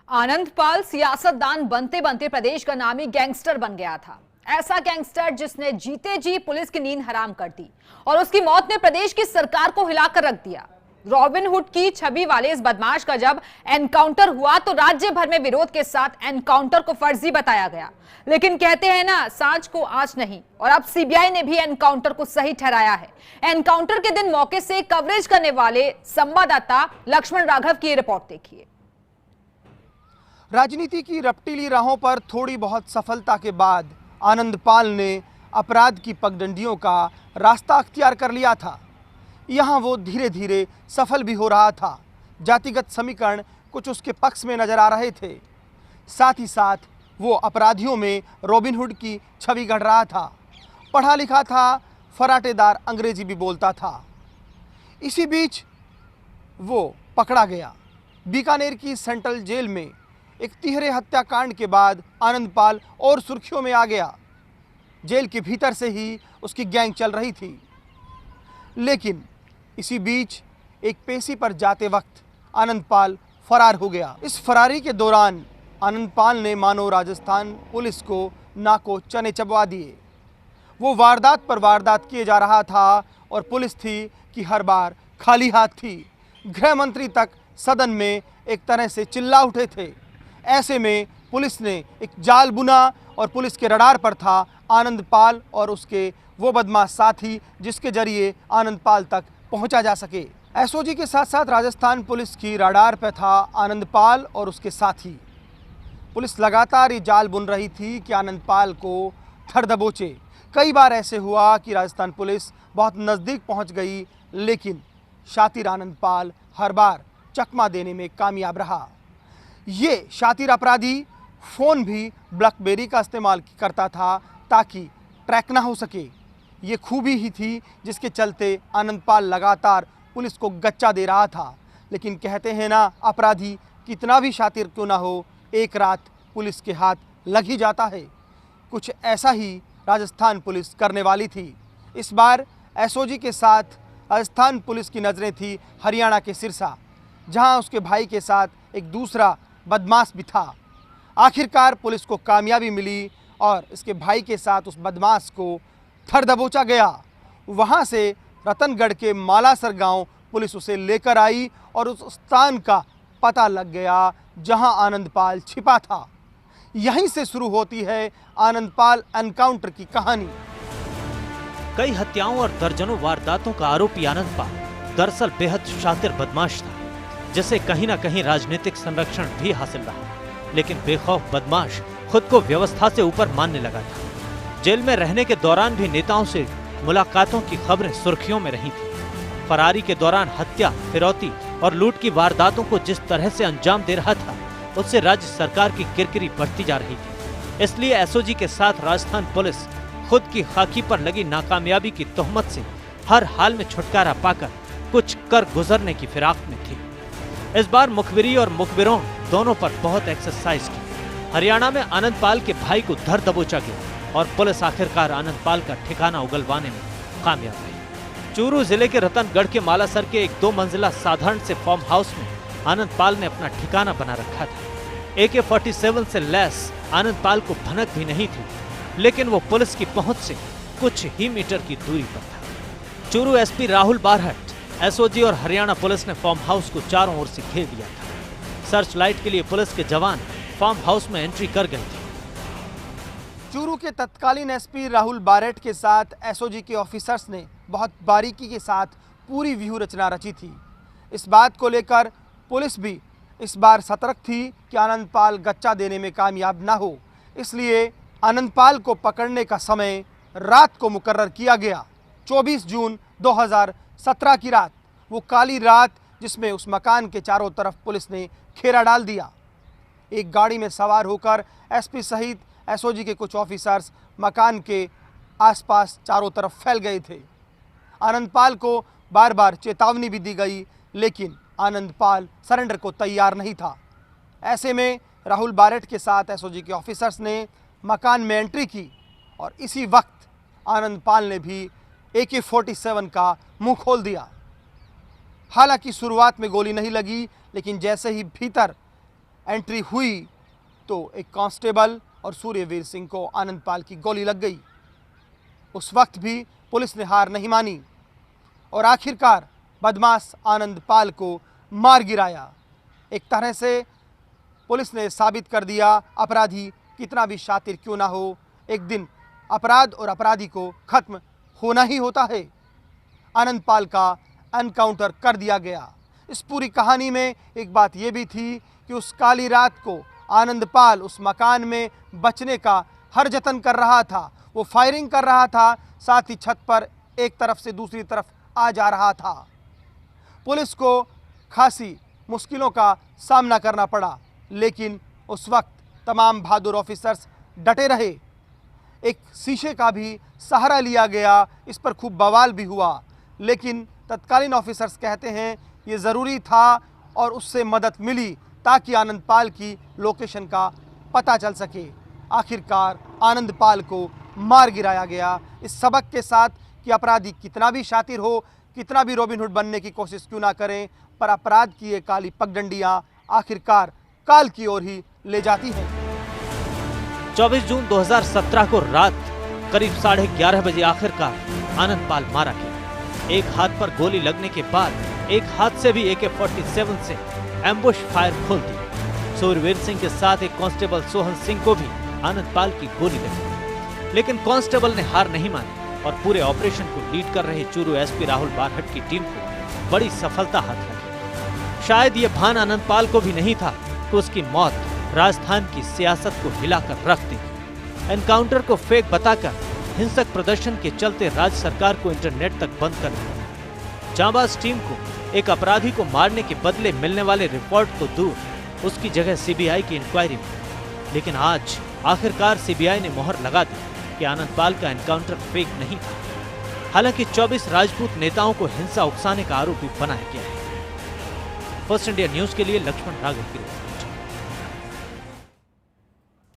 आनंदपाल सियासतदान बनते बनते प्रदेश का नामी गैंगस्टर बन गया था। ऐसा गैंगस्टर जिसने जीते जी पुलिस की नींद हराम कर दी और उसकी मौत ने प्रदेश की सरकार को हिलाकर रख दिया। रॉबिनहुड की छवि वाले इस बदमाश का जब एनकाउंटर हुआ तो राज्य भर में विरोध के साथ एनकाउंटर को फर्जी बताया गया, लेकिन कहते हैं ना, सांच को आंच नहीं। और अब सीबीआई ने भी एनकाउंटर को सही ठहराया है। एनकाउंटर के दिन मौके से कवरेज करने वाले संवाददाता लक्ष्मण राघव की रिपोर्ट देखिए। राजनीति की रपटीली राहों पर थोड़ी बहुत सफलता के बाद आनंदपाल ने अपराध की पगडंडियों का रास्ता अख्तियार कर लिया था। यहाँ वो धीरे धीरे सफल भी हो रहा था। जातिगत समीकरण कुछ उसके पक्ष में नजर आ रहे थे। साथ ही साथ वो अपराधियों में रॉबिनहुड की छवि गढ़ रहा था। पढ़ा लिखा था, फराटेदार अंग्रेजी भी बोलता था। इसी बीच वो पकड़ा गया। बीकानेर की सेंट्रल जेल में एक तिहरे हत्याकांड के बाद आनंदपाल और सुर्खियों में आ गया। जेल के भीतर से ही उसकी गैंग चल रही थी, लेकिन इसी बीच एक पेशी पर जाते वक्त आनंदपाल फरार हो गया। इस फरारी के दौरान आनंदपाल ने मानो राजस्थान पुलिस को नाको चने चबवा दिए। वो वारदात पर वारदात किए जा रहा था और पुलिस थी कि हर बार खाली हाथ थी। गृह मंत्री तक सदन में एक तरह से चिल्ला उठे थे। ऐसे में पुलिस ने एक जाल बुना और पुलिस के रडार पर था आनंदपाल और उसके वो बदमाश साथी जिसके जरिए आनंदपाल तक पहुंचा जा सके। एसओजी के साथ साथ राजस्थान पुलिस की रडार पर था आनंदपाल और उसके साथी। पुलिस लगातार ये जाल बुन रही थी कि आनंदपाल को धर दबोचे। कई बार ऐसे हुआ कि राजस्थान पुलिस बहुत नज़दीक पहुंच गई, लेकिन शातिर आनंदपाल हर बार चकमा देने में कामयाब रहा। ये शातिर अपराधी फ़ोन भी ब्लैकबेरी का इस्तेमाल करता था ताकि ट्रैक ना हो सके। ये खूबी ही थी जिसके चलते आनंदपाल लगातार पुलिस को गच्चा दे रहा था। लेकिन कहते हैं ना, अपराधी कितना भी शातिर क्यों ना हो, एक रात पुलिस के हाथ लग ही जाता है। कुछ ऐसा ही राजस्थान पुलिस करने वाली थी। इस बार एसओजी के साथ राजस्थान पुलिस की नज़रें थी हरियाणा के सिरसा, जहां उसके भाई के साथ एक दूसरा बदमाश भी था। आखिरकार पुलिस को कामयाबी मिली और इसके भाई के साथ उस बदमाश को धर दबोचा गया। वहां से रतनगढ़ के मालासर गांव पुलिस उसे लेकर आई और उस स्थान का पता लग गया जहां आनंदपाल छिपा था। यहीं से शुरू होती है आनंदपाल एनकाउंटर की कहानी। कई हत्याओं और दर्जनों वारदातों का आरोपी आनंदपाल दरअसल बेहद शातिर बदमाश था, जिसे कहीं ना कहीं राजनीतिक संरक्षण भी हासिल रहा। लेकिन बेखौफ बदमाश खुद को व्यवस्था से ऊपर मानने लगा था। जेल में रहने के दौरान भी नेताओं से मुलाकातों की खबरें सुर्खियों में रही थी। फरारी के दौरान हत्या, फिरौती और लूट की वारदातों को जिस तरह से अंजाम दे रहा था, उससे राज्य सरकार की किरकिरी बढ़ती जा रही थी। इसलिए एसओजी के साथ राजस्थान पुलिस खुद की खाकी पर लगी नाकामयाबी की तोहमत से हर हाल में छुटकारा पाकर कुछ कर गुजरने की फिराक में थी। इस बार मुखबिरी और मुखबिरों दोनों पर बहुत एक्सरसाइज की। हरियाणा में आनंदपाल के भाई को धर दबोचा गया और पुलिस आखिरकार आनंदपाल का ठिकाना उगलवाने में कामयाब रही। चूरू जिले के रतनगढ़ के मालासर के एक 2 मंजिला साधारण से फार्म हाउस में आनंदपाल ने अपना ठिकाना बना रखा था। AK-47 से लैस आनंदपाल को भनक भी नहीं थी, लेकिन वो पुलिस की पहुंच से कुछ ही मीटर की दूरी पर था। चूरू एसपी राहुल बारहट, एसओजी और हरियाणा पुलिस ने फार्म हाउस को चारों ओर से घेर दिया था। सर्च लाइट के लिए पुलिस के जवान फार्म हाउस में एंट्री कर गए थे। चूरू के तत्कालीन एसपी राहुल बारेट के साथ एसओजी के ऑफिसर्स ने बहुत बारीकी के साथ पूरी व्यूह रचना रची थी। इस बात को लेकर पुलिस भी इस बार सतर्क थी कि आनंदपाल गच्चा देने में कामयाब ना हो। इसलिए आनंदपाल को पकड़ने का समय रात को मुकर्रर किया गया। 24 जून 2017 की रात, वो काली रात जिसमें उस मकान के चारों तरफ पुलिस ने घेरा डाल दिया। एक गाड़ी में सवार होकर एसपी सहित एसओजी के कुछ ऑफिसर्स मकान के आसपास चारों तरफ फैल गए थे। आनंदपाल को बार बार चेतावनी भी दी गई, लेकिन आनंदपाल सरेंडर को तैयार नहीं था। ऐसे में राहुल बारेट के साथ एसओजी के ऑफिसर्स ने मकान में एंट्री की और इसी वक्त आनंदपाल ने भी AK-47 का मुंह खोल दिया। हालांकि शुरुआत में गोली नहीं लगी, लेकिन जैसे ही भीतर एंट्री हुई तो एक कांस्टेबल और सूर्यवीर सिंह को आनंदपाल की गोली लग गई। उस वक्त भी पुलिस ने हार नहीं मानी और आखिरकार बदमाश आनंदपाल को मार गिराया। एक तरह से पुलिस ने साबित कर दिया अपराधी कितना भी शातिर क्यों ना हो, एक दिन अपराध और अपराधी को खत्म होना ही होता है। आनंदपाल का एनकाउंटर कर दिया गया। इस पूरी कहानी में एक बात यह भी थी कि उस काली रात को आनंदपाल उस मकान में बचने का हर जतन कर रहा था। वो फायरिंग कर रहा था, साथ ही छत पर एक तरफ से दूसरी तरफ आ जा रहा था। पुलिस को खासी मुश्किलों का सामना करना पड़ा, लेकिन उस वक्त तमाम बहादुर ऑफिसर्स डटे रहे। एक शीशे का भी सहारा लिया गया, इस पर खूब बवाल भी हुआ, लेकिन तत्कालीन ऑफिसर्स कहते हैं ये ज़रूरी था और उससे मदद मिली ताकि आनंदपाल की लोकेशन का पता चल सके। आखिरकार आनंदपाल को मार गिराया गया, इस सबक के साथ कि अपराधी कितना भी शातिर हो, कितना भी रॉबिनहुड बनने की कोशिश क्यों ना करें, पर अपराध की ये काली पगडंडियां आखिरकार काल की ओर ही ले जाती हैं। 24 जून 2017 को रात करीब 11:30 बजे आखिरकार आनंदपाल मारा गया। एक हाथ पर गोली लगने के बाद एक हाथ से भी AK-47 से एम्बुश फायर खोल दी। सूर्यवीर सिंह के साथ एक कांस्टेबल सोहन सिंह को भी आनंदपाल की गोली लगी, लेकिन कांस्टेबल ने हार नहीं मानी और पूरे ऑपरेशन को लीड कर रहे चूरू SP राहुल बारहट की टीम को बड़ी सफलता हाथ लगी। शायद ये भान आनंदपाल को भी नहीं था कि उसकी मौत राजस्थान की सियासत को हिलाकर रख देगी। एनकाउंटर को फेक बताकर हिंसक प्रदर्शन के चलते राज्य सरकार को इंटरनेट तक बंद कर दिया। जांबाज टीम को एक अपराधी को मारने के बदले मिलने वाले रिपोर्ट तो दूर, उसकी जगह CBI की इंक्वायरी में। लेकिन आज आखिरकार CBI ने मोहर लगा दी कि आनंदपाल का एनकाउंटर फेक नहीं था। हालांकि 24 राजपूत नेताओं को हिंसा उकसाने का आरोपी बनाया गया है। फर्स्ट इंडिया न्यूज के लिए लक्ष्मण राघव की रिपोर्ट।